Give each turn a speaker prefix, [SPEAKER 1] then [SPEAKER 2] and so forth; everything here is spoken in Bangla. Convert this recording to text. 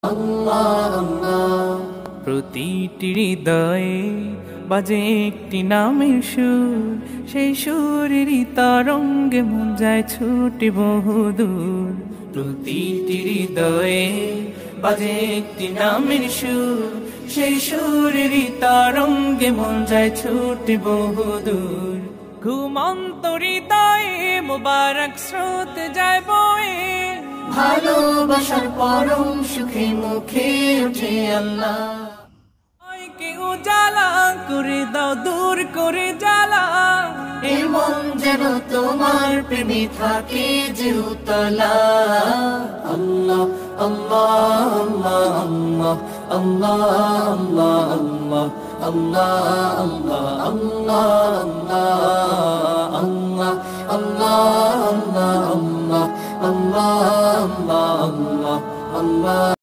[SPEAKER 1] আল্লাহ আল্লাহ।
[SPEAKER 2] প্রতিটি হৃদয়ে বাজে একটি নামের সুর, সেই সুরেরই তরঙ্গে মন যায় ছুটে বহুদূর। প্রতিটি হৃদয়ে বাজে একটি নামের সুর, সেই সুরেরই তরঙ্গে মন যায় ছুটে বহুদূর। ঘুমন্ত হৃদয়ে মোবারক স্রোত যায় বয়ে,
[SPEAKER 1] ভালোবাসার পরম সুখে মুখে ওঠে আল্লাহ।
[SPEAKER 2] কে উজালা করে দাও, দূর করে জ্বালা,
[SPEAKER 1] এ মন যেন তোমার প্রেমে থাকে যে উতলা। আল্লাহ আল্লাহ আল্লাহ আল্লাহ আল্লাহ আল্লাহ আল্লাহ আল্লাহ আল্লাহ আল্লাহ আল্লাহ আল্লাহ আল্লাহ আল্লাহ আল্লাহ আল্লাহ আল্লাহ।